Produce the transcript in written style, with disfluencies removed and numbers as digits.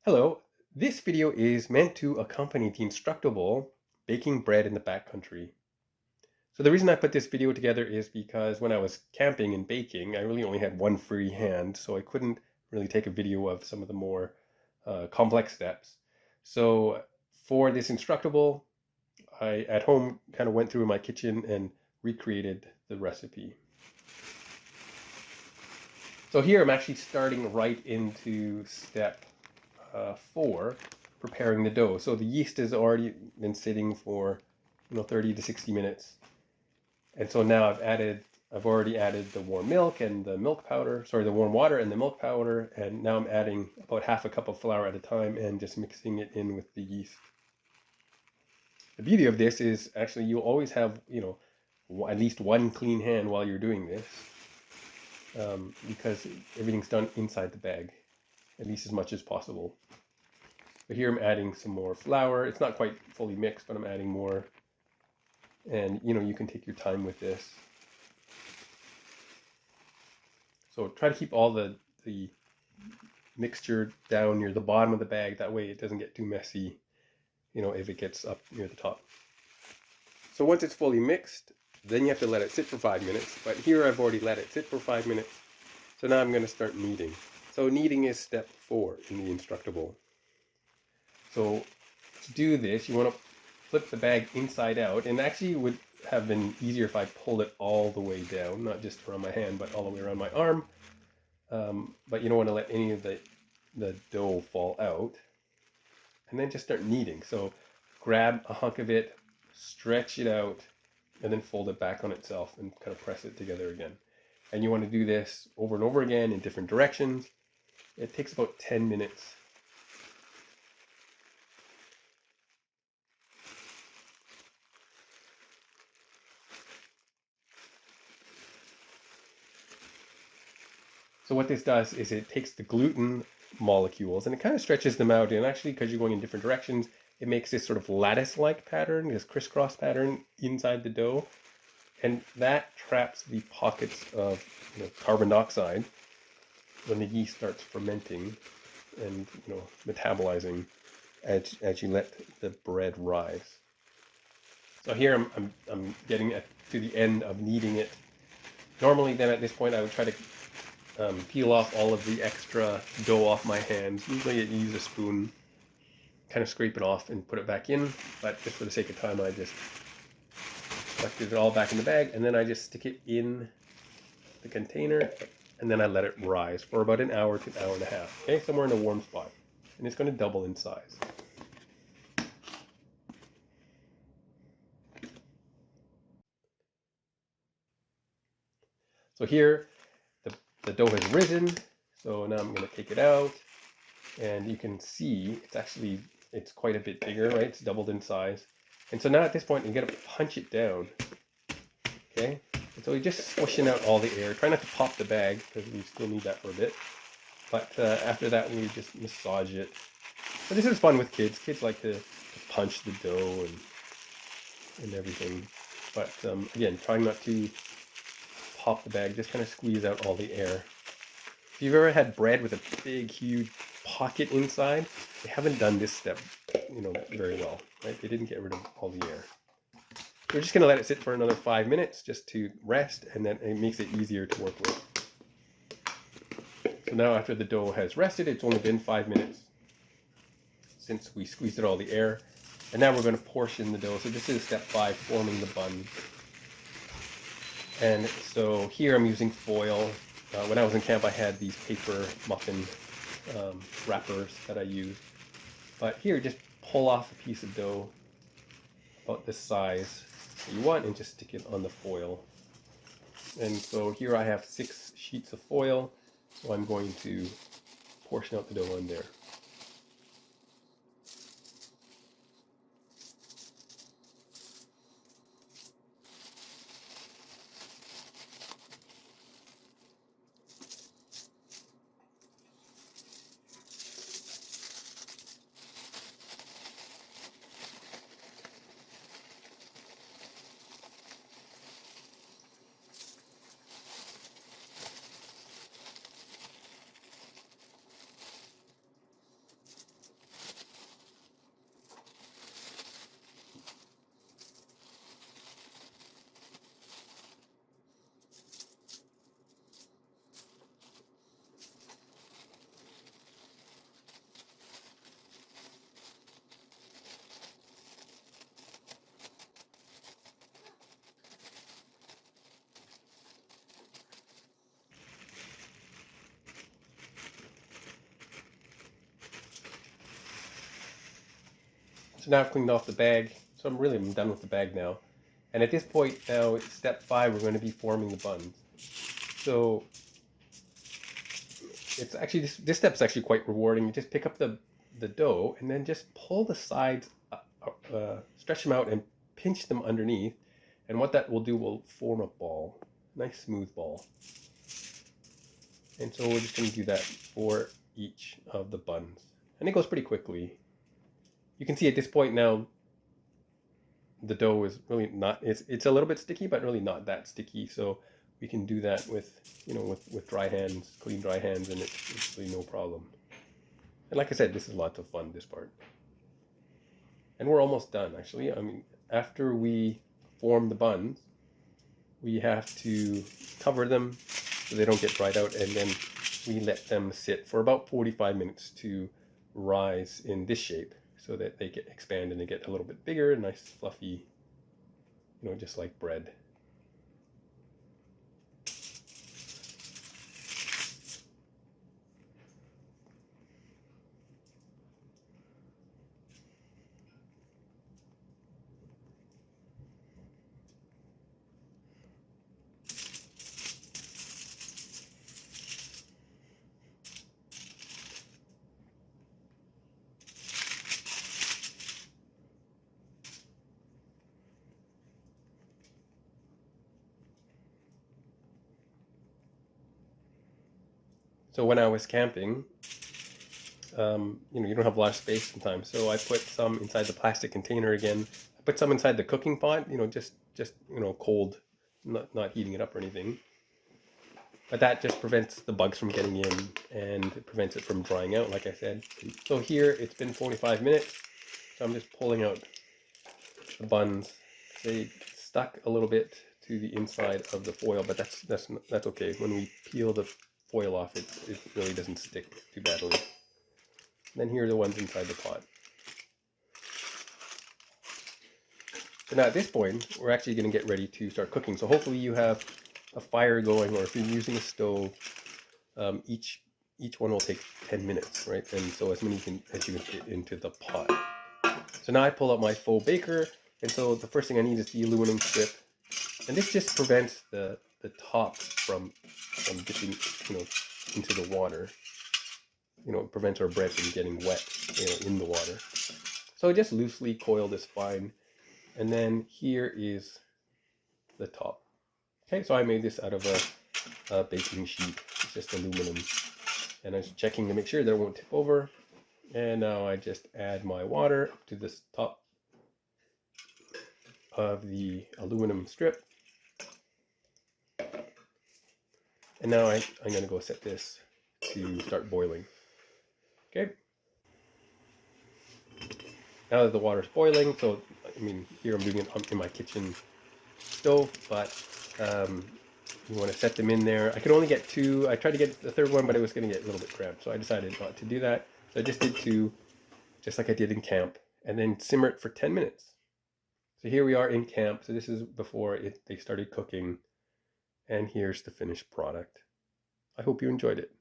Hello, this video is meant to accompany the Instructable baking bread in the backcountry. So the reason I put this video together is because when I was camping and baking, I really only had one free hand, so I couldn't really take a video of some of the more complex steps. So for this Instructable, I at home kind of went through my kitchen and recreated the recipe. So here I'm actually starting right into step 4, preparing the dough. So the yeast has already been sitting for 30 to 60 minutes. And so now I've already added the warm milk and the milk powder, sorry, the warm water and the milk powder. And now I'm adding about half a cup of flour at a time and just mixing it in with the yeast. The beauty of this is actually you'll always have, at least one clean hand while you're doing this, because everything's done inside the bag, at least as much as possible. But here I'm adding some more flour. It's not quite fully mixed, but I'm adding more. And you can take your time with this. So try to keep all the mixture down near the bottom of the bag. That way it doesn't get too messy, if it gets up near the top. So once it's fully mixed, then you have to let it sit for 5 minutes. But here I've already let it sit for 5 minutes. So now I'm going to start kneading. So kneading is step 4 in the Instructable. So to do this, you want to flip the bag inside out, and actually it would have been easier if I pulled it all the way down, not just around my hand, but all the way around my arm. But you don't want to let any of the dough fall out. And then just start kneading. So grab a hunk of it, stretch it out, and then fold it back on itself and kind of press it together again. And you want to do this over and over again in different directions. It takes about 10 minutes. So what this does is it takes the gluten molecules and it kind of stretches them out. And actually, because you're going in different directions, it makes this sort of lattice-like pattern, this crisscross pattern inside the dough. And that traps the pockets of carbon dioxide when the yeast starts fermenting and metabolizing as you let the bread rise. So here I'm getting to the end of kneading it. Normally then at this point I would try to peel off all of the extra dough off my hands. Usually you use a spoon, kind of scrape it off and put it back in, but just for the sake of time I just collected it all back in the bag, and then I just stick it in the container, and then I let it rise for about an hour to an hour and a half, okay, somewhere in a warm spot, and it's going to double in size. So here the dough has risen, so now I'm going to take it out, and you can see it's quite a bit bigger, right? It's doubled in size. And so now at this point you got to punch it down, okay? And so you're just swishing out all the air. Try not to pop the bag because we still need that for a bit. But after that we just massage it. But this is fun with kids. Kids like to punch the dough and everything. But again, trying not to pop the bag, just kind of squeeze out all the air. If you've ever had bread with a big, huge pocket inside, they haven't done this step, very well, right? They didn't get rid of all the air. We're just going to let it sit for another 5 minutes just to rest, and then it makes it easier to work with. So now after the dough has rested, it's only been 5 minutes since we squeezed out all the air. And now we're going to portion the dough. So this is step 5, forming the bun. And so here I'm using foil. When I was in camp, I had these paper muffin wrappers that I used. But here, just pull off a piece of dough about this size that you want and just stick it on the foil. And so here I have 6 sheets of foil, so I'm going to portion out the dough on there. So now I've cleaned off the bag. So I'm done with the bag now. And at this point now, step 5, we're going to be forming the buns. So it's actually, this step's actually quite rewarding. You just pick up the dough and then just pull the sides, stretch them out and pinch them underneath. And what that will do will form a ball, nice smooth ball. And so we're just going to do that for each of the buns. And it goes pretty quickly. You can see at this point now, the dough is really not, it's a little bit sticky, but really not that sticky. So we can do that with, with dry hands, clean dry hands, and it's really no problem. And like I said, this is lots of fun, this part. And we're almost done, actually. I mean, after we form the buns, we have to cover them so they don't get dried out, and then we let them sit for about 45 minutes to rise in this shape so that they expand and they get a little bit bigger, nice fluffy, just like bread. So when I was camping, you don't have a lot of space sometimes. So I put some inside the plastic container again. I put some inside the cooking pot, just cold, not heating it up or anything. But that just prevents the bugs from getting in and it prevents it from drying out, like I said. So here it's been 45 minutes. So I'm just pulling out the buns. They stuck a little bit to the inside of the foil, but that's okay. When we peel the foil off, it really doesn't stick too badly. Then here are the ones inside the pot. So now at this point, we're actually going to get ready to start cooking. So hopefully you have a fire going, or if you're using a stove, each one will take 10 minutes, right? And so as many as you can fit into the pot. So now I pull out my faux baker, and so the first thing I need is the aluminum strip, and this just prevents the top from dipping, into the water. It prevents our bread from getting wet, in the water. So just loosely coil this fine, and then here is the top. Okay, so I made this out of a baking sheet. It's just aluminum, and I'm checking to make sure that it won't tip over. And now I just add my water to this top of the aluminum strip. And now I'm going to go set this to start boiling. Okay. Now that the water's boiling, so here I'm doing it in my kitchen stove, but you want to set them in there. I could only get 2. I tried to get the third one, but it was going to get a little bit cramped, so I decided not to do that. So I just did 2, just like I did in camp, and then simmer it for 10 minutes. So here we are in camp. So this is before they started cooking, and here's the finished product. I hope you enjoyed it.